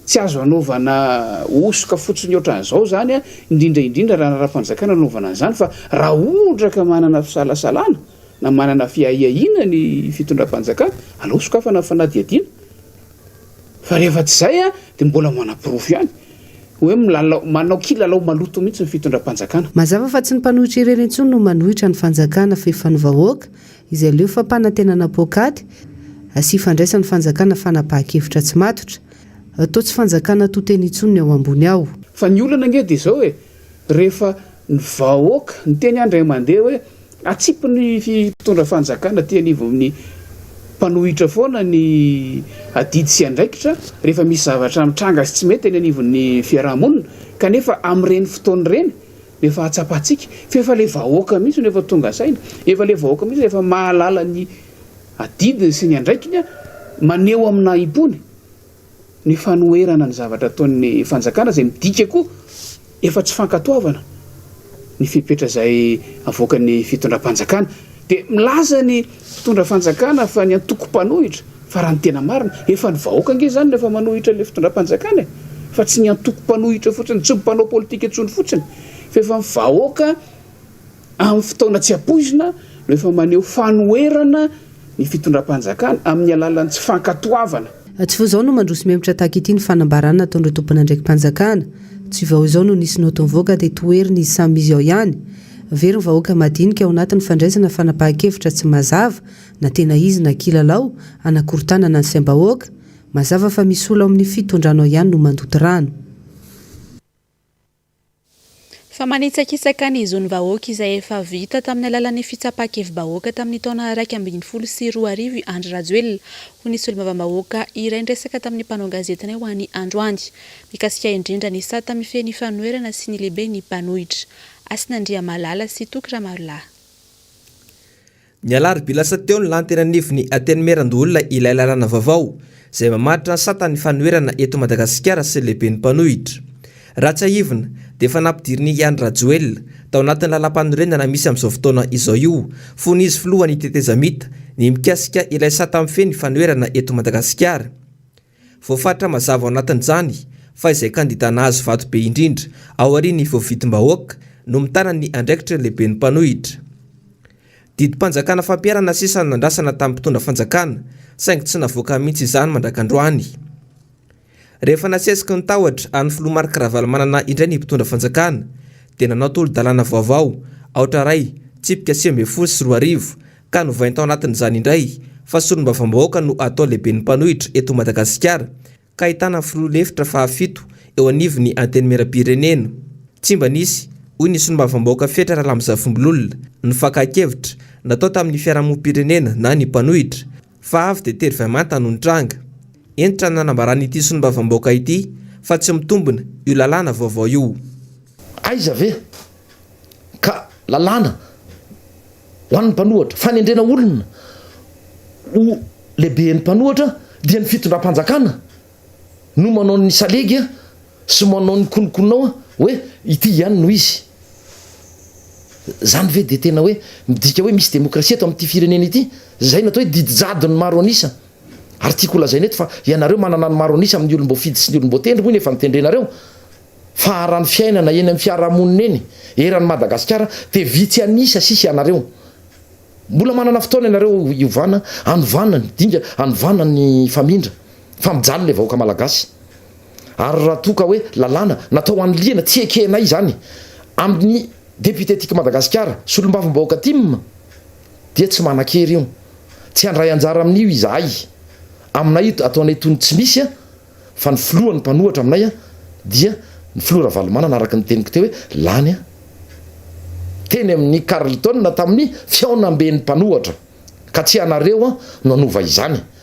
Speaker 22: tsy azo anaovana osoka fotsiny ohatran'izao zany indrindra raha ra-panjakana anaovana an'izany fa raha ondraka manana fisalasalana na manana fiahiahina ny fitondram-panjakana alao sokafana fanady adina fa rehefa tsy zay dia mbola manapirofo ihany hoe manao kilalao maloto mihitsy ny fitondram-panjakana.
Speaker 13: Mazava fa tsy ny mpanohitra irery intsony no manohitra ny fanjakana fa efa ny vahoaka izay leo fampanantenana pôkaty asy fandraisan'ny fanjakana fanapahan-kevitra tsy matotra atao tsy fanjakana toteny intsony ao ambony ao.
Speaker 22: Fa ny olana nge dia izao hoe rehefa ny vahoaka ny teny andray mandeha hoe atsipo ny fitondra fanjakana ty anivo amin'ny mpanohitra foana ny adidy sy andraikitra rehefa misy zavatra mitranga sy tsy mety eny anivon'ny fiarahamonina kanefa amin'ireny fotoana ireny rehefa atsapatsika fa efa le vahoaka mihitsy no efa tonga saina efa le vahoaka mihitsy efa mahalala ny adidiny sy ny andraikiny maneho amina impony ny fanoherana ny zavatra ataon'ny fanjakana izay midika koa efa tsy fankatoavana ny fipetra izay avoaka ny fitondram-panjakana dia milaza ny fitondra fanjakana fa ny antoko-mpanohitra fa raha ny tena marina efa ny vahoaka nge zany rehefa manohitra le fitondram-panjakana fa tsy ny antoko-mpanohitra fotsiny tsy mpanao politika intsony fotsiny fa efa ny vahoaka amin'ny fotoana tsy ampoizina no efa maneho fanoherana ny fitondram-panjakana amin'ny alalan'ny tsy fankatoavana.
Speaker 13: Tsy vao izao no mandroso miemotra tahaka ity ny fanambarana ataon'ireo tompona ndraiky mpanjakana tsy vao izao no nisy noto mivoaka dia toeriny izy samy izy ao ihany very ny vahoaka madinika ao anatin'ny fandraisana fanapahan-kevitra tsy mazava na tena izy na kilalao anakorontanana ny saim-bahoaka mazava fa misy olo amin'ny fitondranao ihany no mandoto rano.
Speaker 2: Fa manitsakisaka ny zony vahoaka izay efa vita tamin'ny alalan'ny fitsapan-kevim-bahoaka tamin'ny taona 2024 Andry Rajoelina ho nisy olo-mavambahoaka iray ndresaka tamin'ny mpanao gazetina ho an'ny andro andy mikasika indrindra ny sata mifehy fanoherana sy ny lehibe ny mpanohitra Asinandria Malala sy Tokra Marolahy.
Speaker 1: Ny alarobia lasa teo ny lantenanivy atenimeran-dolona ilay lalàna vaovao izay mamaritra ny sata ny fanoherana eto Madagasikara sy lehibe ny mpanohitra. Raha tsy ahivina dia efa nampidiriny Andry Rajoelina tao anatin'ny lalam-panorenana misy amin'izao fotoana izao io fony izy filohany tetezamita ny mikasika ilay sata mifehy ny fanoherana eto Madagasikara. Voafatra mazava ao anatin'izany fa izay kandidana azy vato be indrindra ao aorian'ny voavidim-bahoaka no mitana ny andraikitra lehibe ny mpanohitra. Didim-panjakana fampiarana sisa nandrasana tamin'ny mpitondra fanjakana saingy tsy navoaka mihitsy izany mandrakandroany. Rehefa nasesika ny tahotra any filoha Marc Ravalomanana indray ny mpitondra fanjakana dia nanao tolo-dalàna vaovao aotraray tsipika 2024 ka novainy tao anatin'izany indray fa solombavam-bahoaka no atao lehibe ny mpanohitra eto Madagasikara ka ahitana filoha-lefitra fahafito eo anivon'ny antenimera-pirenena. Tsy mba nisy hoy ny solombavam-bahoaka fetra Ralamozavombololona ny fakakevitra natao tamin'ny fiarahamonim-pirenena na ny mpanohitra fa avy dia tery vaimanta no nitranga. Entitra nanambarany ity solombavam-bahoaka ity fa tsy mitombina io lalàna vaovao io.
Speaker 4: Aiza ve ka lalàna ho an'ny mpanohatra fanendrena olona ho lehibe ny mpanohatra dia ny fitondram-panjakana no manao ny salegy sy manao ny konokonao hoe ity ihany no izy. Zany ve dia tena hoe midika hoe misy demokrasia eto amin'ity firenena ity zay natao hoe didijadony maro anisa ary tiako lazaina eto fa ianareo manana ny maro anisa amin'ny olom-boafidy sy ny olom-boatendry moa nefa mitendrenareo fa arany fiainana eny amin'ny fiarahamonina eny eran'ny Madagasikara dia vitsy anisa sisy ianareo. Mbola manana fotoana ianareo iovana anovana ny dinga anovana ny famindra fa mijaly le vahoaka malagasy ary raha toka hoe lalàna natao an'liana tsy ekenay zany amin'ny député tika Madagasikara solombavam-bahoaka tim dia tsy manan-kery io tsy handray anjara amin'io izahay aminay io ataonay tony tsy misy a fa ny filohan'ny mpanohatra aminay a dia ny filoha Ravalomanana araka ny teniko teo hoe lany a teny amin'ny Carleton na tamin'ny fiaonam-ben'ny mpanohatra ka tsy anareo a no anova izany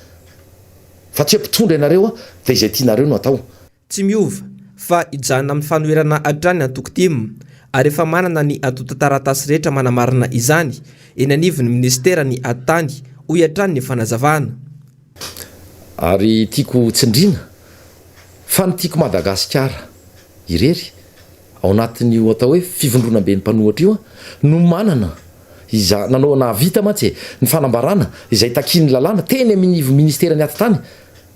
Speaker 4: fa tsy ampitondra ianareo a dia izay tianareo no atao
Speaker 1: tsy miova fa ijanona amin'ny fanoherana atrany antoko tim ary efa manana ny atota taratasy rehetra manamarina izany eny anivon'ny ministera ny atany hoy atrany ny fanazavana
Speaker 4: ary tiako tsindrina fa ny tiako Madagasikara irery ao anatin'io atao hoe fivondrona ben'ny mpanohatra io no manana iza nanao navita matsy ny fanambarana izay takiany lalàna teny amin'ny ministera ny atitany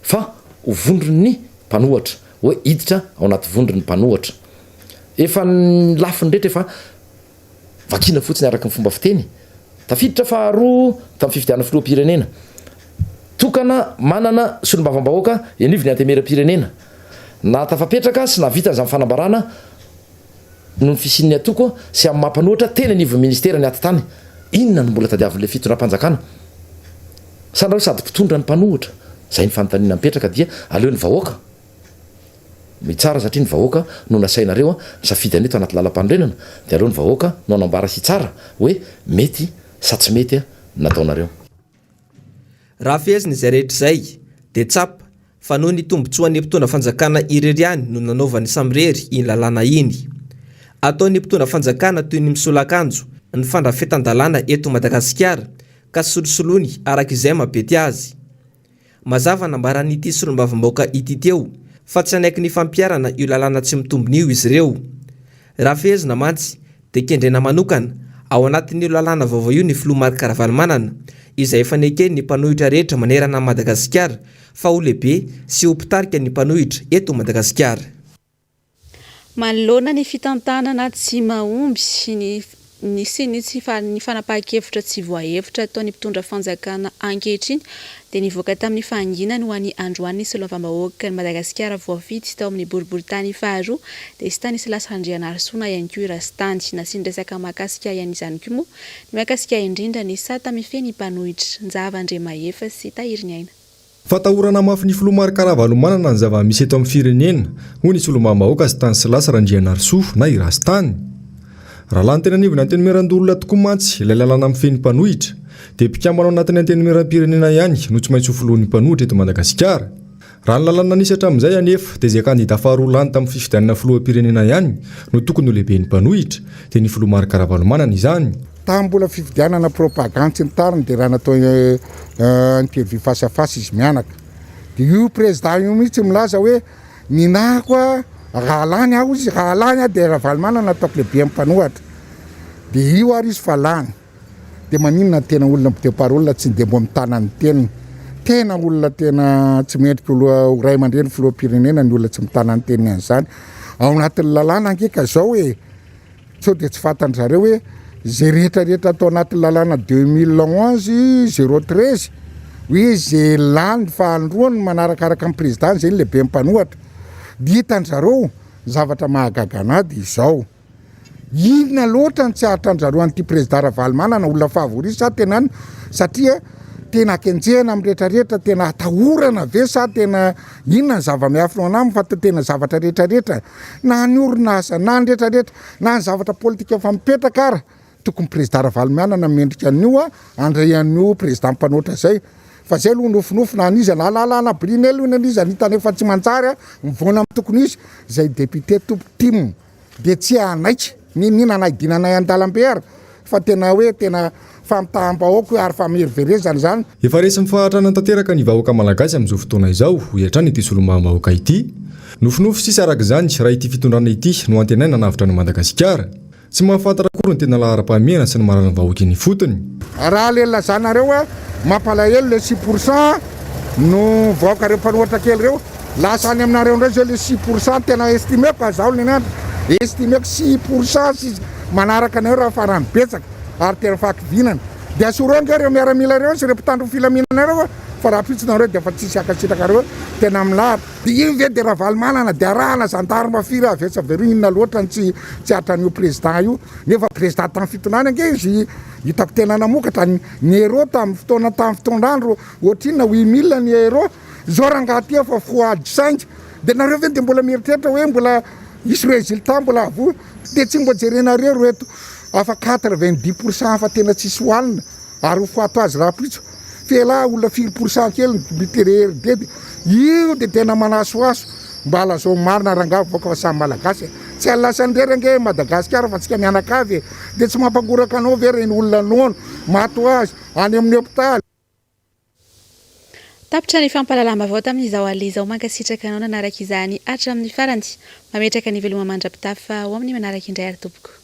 Speaker 4: fa ho vondron'ny mpanohatra hoe hiditra ao anaty vondron'ny mpanohatra efa ny lafiny rehetra efa vakina fotsiny araka ny fomba fiteny tafiditra faharoa tamin'ny fifidianana filoham-pirenena tokana manana solombavam-bahoaka anivony antemeram-pirenena na tafapetraka sy navita zany fanambarana no ny fisin'ny atoko sy amin'ny mampanohatra teny anivon'ny ministera ny atitany inona no mbola tadiavin'le fitondram-panjakana sandrao sady mpitondra ny mpanohatra zay ny fanontaniana mipetraka dia aleo ny vahoaka mitsara satria ny vahoaka no nasainareo safidy aneto anaty lalam-pandrenana dia aleo ny vahoaka no anambara sy tsara hoe mety sa tsy mety nataonareo
Speaker 1: raha fehezina izay rehetra izay dia tsapa fa noho ny tombotsoan'ny mpitondra fanjakana ireryany no nanaovany samirery iny lalàna iny ataon'ny mpitondra fanjakana toy ny misolakanjo ny fandrafetan-dalàna eto Madagasikara ka solosoloany araka izay mapety azy mazava nambaran'ity solombavam-bahoaka ity teo fa tsy anaiky ny fampiarana io lalàna tsy mitombon'io izy ireo raha fehezina mantsy dia kendrena manokana ao anatin'io lalàna vaovao io ny filoha Marc Ravalomanana izay efa nekeny ny mpanohitra rehetra manerana Madagasikara fa ho lehibe sy ho mpitarika ny mpanohitra eto Madagasikara
Speaker 2: manoloana ny fitantanana tsy mahomby ny fanapahan-kevitra tsy voahevitra ataon'ny mpitondra fanjakana ankehitriny dia nivoaka tamin'ny fanginany ho an'ny androany solombavam-bahoaka ny Madagasikara voafidy sy tao amin'ny boriboritany faharoa dia sy tany sy lasa Andrianarysona ihany koa irasitany nasiany resaka mahakasika ihany izany koa moa ny mahakasika indrindra ny sata mifeny mpanohitra Njava Andriamahefa sy Tahiry Niaina
Speaker 5: fatahorana mafy ny filoha Marc Ravalomanana ny zava-misy eto amin'ny firenena hoy ny solombavam-bahoaka sy tany sy lasa Andrianarysona na irasitany raha lany tena anivony antenumeran-dolona tokoa mantsy ilay lalàna amin'ny feny mpanohitra dia mpikambana ao anatin'ny antenumeram-pirenena ihany no tsy maintsy ho filohan'ny mpanohitra eto Madagasikara raha ny lalàna nisy hatramin'izay anefa dia izay kandida faharoa lany tamin'ny fifidianana filoham-pirenena ihany no tokony ho lehiben'ny mpanohitra dia ny filoha Marc Ravalomanana izany
Speaker 17: tambola fifidianana propagande sy ny tariny dia raha natao interview face à face izy mianaka dia io président io mihitsy milaza hoe ninahako a raha lany aho izy raha lany a dia Ravalomanana ataoko lehibe amin'ny mpanohatra dia io ary izy fa lany dia maninona tena olona mpideparolona tsy dia mbo mitanany teniny tena olona tena tsy mendrika ray aman-dreny filoham-pirenena ny olona tsy mitanany teniny an'izany ao anatin'ny lalàna ankeka zao hoe sao dia tsy fantany zareo hoe zay rehetrarehetra atao anatin'ny lalàna 2011-013 hoe zay lany fahandroany manarakaraka amin'ny président zay ny lehibe mpanohatra dia hitany zareo zavatra mahagaganady izao inona loatra ny tsy ahatra ny zareo an'ity président Ravalomanana olona favorisy sa tena any satria tena akenjehana amin'ny rehetrarehetra tena atahorana ve sa tena inona ny zava-miafina anaminy fa tena zavatra rehetrarehetra na ny orinasa na ny rehetrarehetra na ny zavatra politika efa mipetraka ara tokony président Ravalomanana mendrika an'io andray an'io président mpanohitra zay fa zay aloha nofinofina aniza na lalàna brinel io naniza nitany efa tsy mantsary mivona amin'ny tokony izy zay député tompo tim dia tsy anaika ninina naidinanay an-dalambe ary fa tena hoe tena famitaham-bahoaka ary fameryverezana zany
Speaker 5: efa resin'ny fahatrana tanteraka ny vahoaka malagasy amin'izao fotoana izao hiatrany ity solombavam-bahoaka ity nofinofy sisy araka izany raha ity fitondrana ity no antenaina navitra ny Madagasikara tsy mahafantatra akory ny tena lahara-pahamehana sy ny marana ny vahoaka ny fotony
Speaker 17: raha le lazanareo mampalahelo le 6% no vahoaka reo mpanohatra kely reo lasa any aminareo ndray zao le 6% tena estimeko azaho nenandro estimeko 6% sy manaraka anareo raha farany betsaka ary tena fakivinana dia asoro nge reo miaramila reo sy reo mpitandro filaminanareo
Speaker 8: fa raha pitsonareo de efa tsisy akasitrakareo tena milary de iny ve de raha valimanana de arahana zantary mafiry avesa avereo inona loatra ny tsy atran'io président io nefa président tamin'ny fitonany ange izy hitako tena namokatra ny héros tamin'ny fitondrandro ohatrinona 8000 ny héros zao rangaty efa foady saingy de nareo ve de mbola mieritreritra hoe mbola isy résultat mbola avo de tsy mbo jerenareo reto afa 90% fa tena tsisy hoanina ary ho fato azy raha pitso fela olona 4% kely miterery dedy io de tena manasoaso mbala zao marina rangavo voaka fa samy malagasy tsy alasan'rery ange Madagasikara fa tsika mianakavy de tsy mampagoraka anao ve reny olona nono mato azy any amin'ny hôpitaly.
Speaker 2: Tapitra ny fampalalam-baovao tamin'izao alina izao mankasitraka anao nanaraka izany hatramin'ny farany mametraka ny veloma mandrapitafa ho amin'ny manaraka indray ary tompoko.